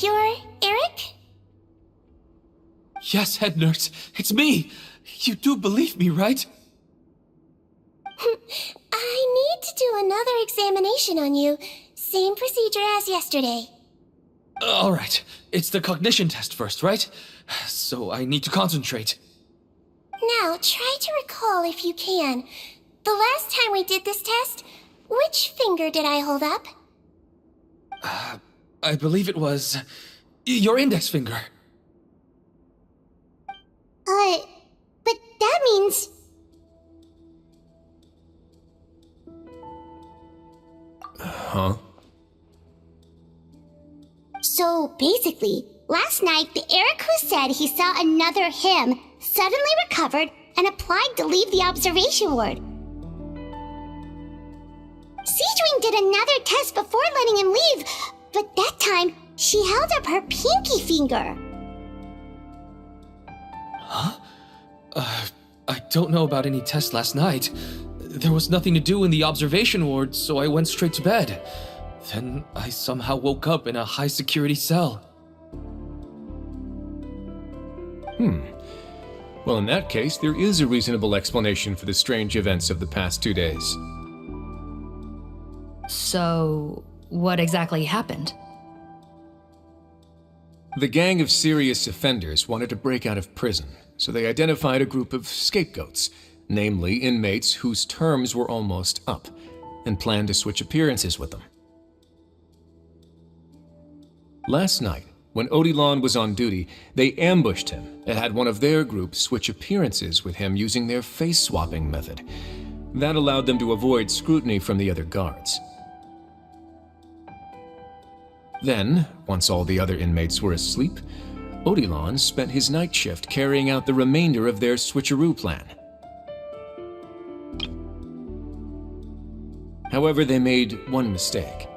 you're Eric? Yes, head nurse, it's me! You do believe me, right? I need to do another examination on you. Same procedure as yesterday. Alright, it's the cognition test first, right? So I need to concentrate. Now, try to recall if you can. The last time we did this test, which finger did I hold up? I believe it was... your index finger. But that means... Huh? So, basically, last night, the Eric who said he saw another him suddenly recovered and applied to leave the observation ward. Seadwing did another test before letting him leave, but that time, she held up her pinky finger. Huh? I don't know about any test last night. There was nothing to do in the observation ward, so I went straight to bed. Then I somehow woke up in a high-security cell. Well, in that case, there is a reasonable explanation for the strange events of the past 2 days. So, what exactly happened? The gang of serious offenders wanted to break out of prison, so they identified a group of scapegoats, namely inmates whose terms were almost up, and planned to switch appearances with them. Last night, when Odilon was on duty, they ambushed him and had one of their groups switch appearances with him using their face-swapping method. That allowed them to avoid scrutiny from the other guards. Then, once all the other inmates were asleep, Odilon spent his night shift carrying out the remainder of their switcheroo plan. However, they made one mistake.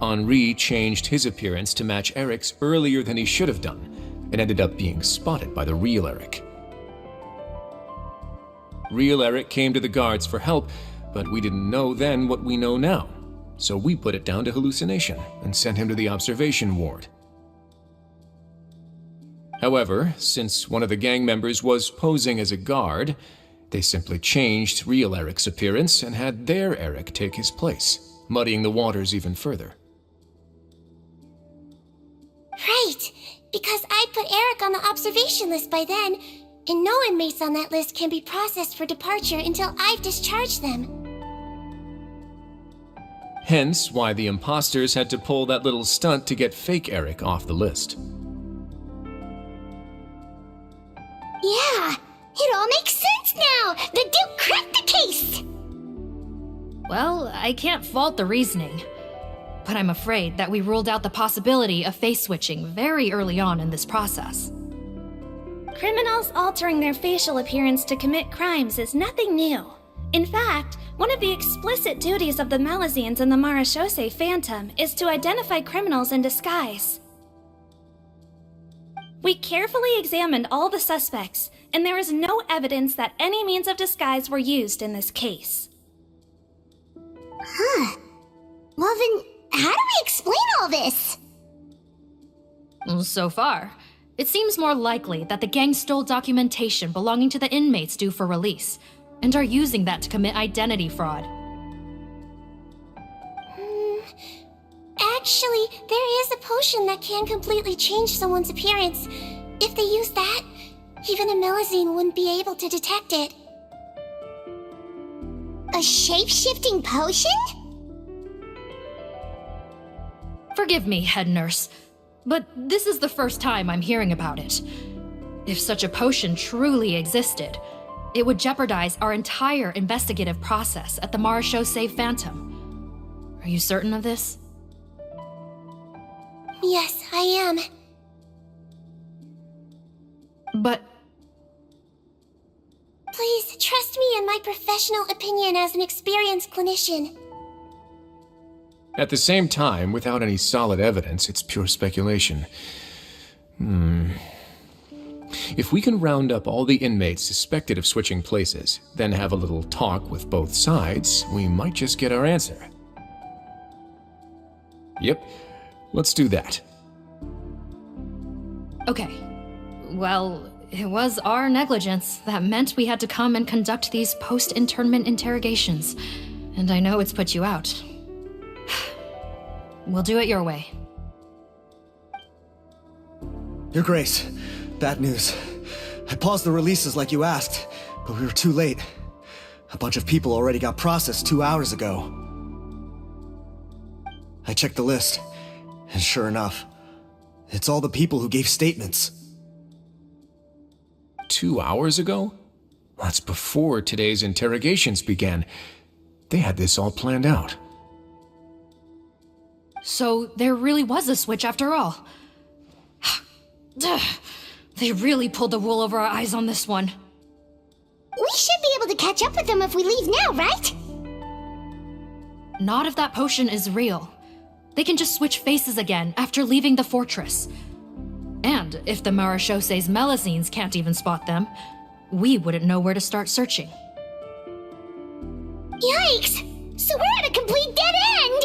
Henri changed his appearance to match Eric's earlier than he should have done, and ended up being spotted by the real Eric. Real Eric came to the guards for help, but we didn't know then what we know now, so we put it down to hallucination and sent him to the observation ward. However, since one of the gang members was posing as a guard, they simply changed real Eric's appearance and had their Eric take his place, muddying the waters even further. Right, because I put Eric on the observation list by then, and no inmates on that list can be processed for departure until I've discharged them. Hence why the imposters had to pull that little stunt to get fake Eric off the list. Yeah, it all makes sense now! The Duke cracked the case! Well, I can't fault the reasoning. But I'm afraid that we ruled out the possibility of face switching very early on in this process. Criminals altering their facial appearance to commit crimes is nothing new. In fact, one of the explicit duties of the Malazines in the Marechaussee Phantom is to identify criminals in disguise. We carefully examined all the suspects, and there is no evidence that any means of disguise were used in this case. Huh. Well then, how do we explain all this? So far, it seems more likely that the gang stole documentation belonging to the inmates due for release, and are using that to commit identity fraud. Actually, there is a potion that can completely change someone's appearance. If they use that, even a Malazine wouldn't be able to detect it. A shape-shifting potion? Forgive me, head nurse, but this is the first time I'm hearing about it. If such a potion truly existed, it would jeopardize our entire investigative process at the Marechaussee Phantom. Are you certain of this? Yes, I am. But... Please, trust me in my professional opinion as an experienced clinician. At the same time, without any solid evidence, it's pure speculation. If we can round up all the inmates suspected of switching places, then have a little talk with both sides, we might just get our answer. Yep, let's do that. Okay. Well, it was our negligence that meant we had to come and conduct these post-internment interrogations. And I know it's put you out. We'll do it your way. Your Grace, bad news. I paused the releases like you asked, but we were too late. A bunch of people already got processed 2 hours ago. I checked the list, and sure enough, it's all the people who gave statements. 2 hours ago? That's before today's interrogations began. They had this all planned out. So there really was a switch after all. They really pulled the wool over our eyes on this one. We should be able to catch up with them if we leave now, right? Not if that potion is real. They can just switch faces again after leaving the fortress. And if the Marishose's Melusines can't even spot them, we wouldn't know where to start searching. Yikes! So we're at a complete dead end!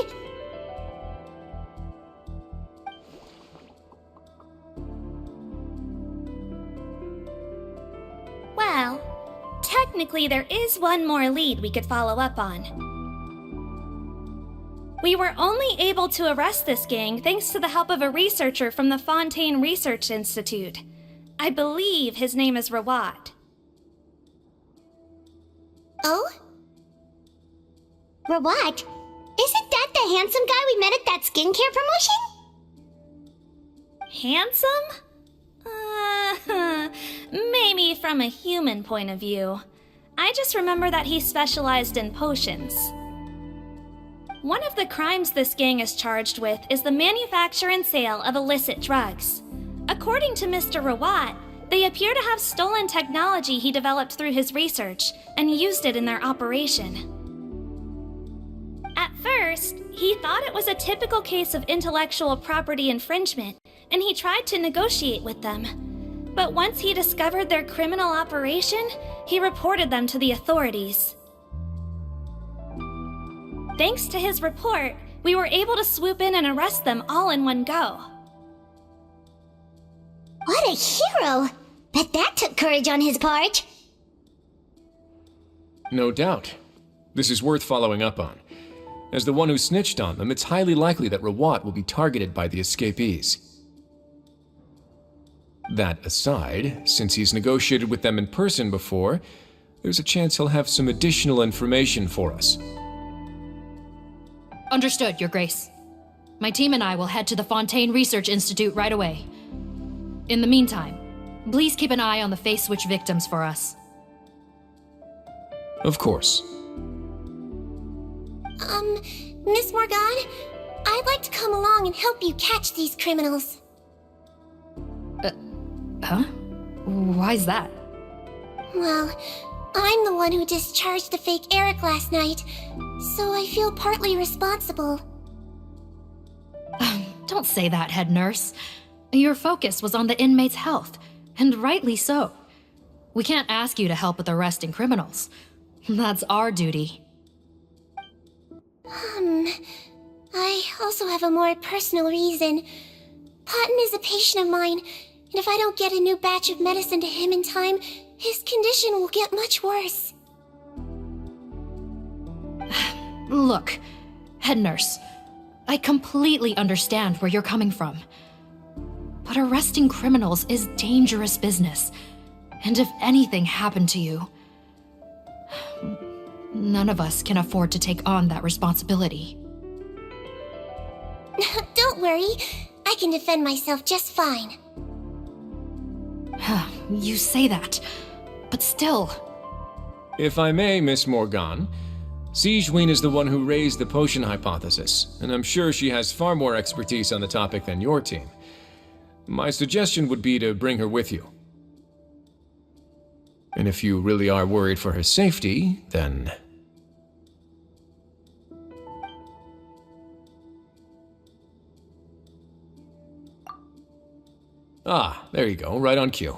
Well, technically there is one more lead we could follow up on. We were only able to arrest this gang thanks to the help of a researcher from the Fontaine Research Institute. I believe his name is Rawat. Oh? Rawat? Isn't that the handsome guy we met at that skincare promotion? Handsome? Maybe from a human point of view. I just remember that he specialized in potions. One of the crimes this gang is charged with is the manufacture and sale of illicit drugs. According to Mr. Rawat, they appear to have stolen technology he developed through his research and used it in their operation. At first, he thought it was a typical case of intellectual property infringement, and he tried to negotiate with them. But once he discovered their criminal operation, he reported them to the authorities. Thanks to his report, we were able to swoop in and arrest them all in one go. What a hero! Bet that took courage on his part. No doubt. This is worth following up on. As the one who snitched on them, it's highly likely that Rawat will be targeted by the escapees. That aside, since he's negotiated with them in person before, there's a chance he'll have some additional information for us. Understood, Your Grace. My team and I will head to the Fontaine Research Institute right away. In the meantime, please keep an eye on the face switch victims for us. Of course. Miss Morgan, I'd like to come along and help you catch these criminals. Huh? Why's that? Well, I'm the one who discharged the fake Eric last night, so I feel partly responsible. Don't say that, head nurse. Your focus was on the inmate's health, and rightly so. We can't ask you to help with arresting criminals. That's our duty. I also have a more personal reason. Cotton is a patient of mine, and if I don't get a new batch of medicine to him in time, his condition will get much worse. Look, head nurse, I completely understand where you're coming from. But arresting criminals is dangerous business. And if anything happened to you, none of us can afford to take on that responsibility. Don't worry, I can defend myself just fine. You say that, but still. If I may, Miss Morgan, Sigewinne is the one who raised the potion hypothesis, and I'm sure she has far more expertise on the topic than your team. My suggestion would be to bring her with you. And if you really are worried for her safety, then... Ah, there you go, right on cue.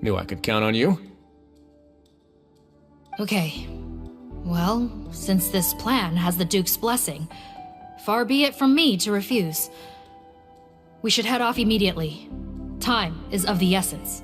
Knew I could count on you. Okay. Well, since this plan has the Duke's blessing, far be it from me to refuse. We should head off immediately. Time is of the essence.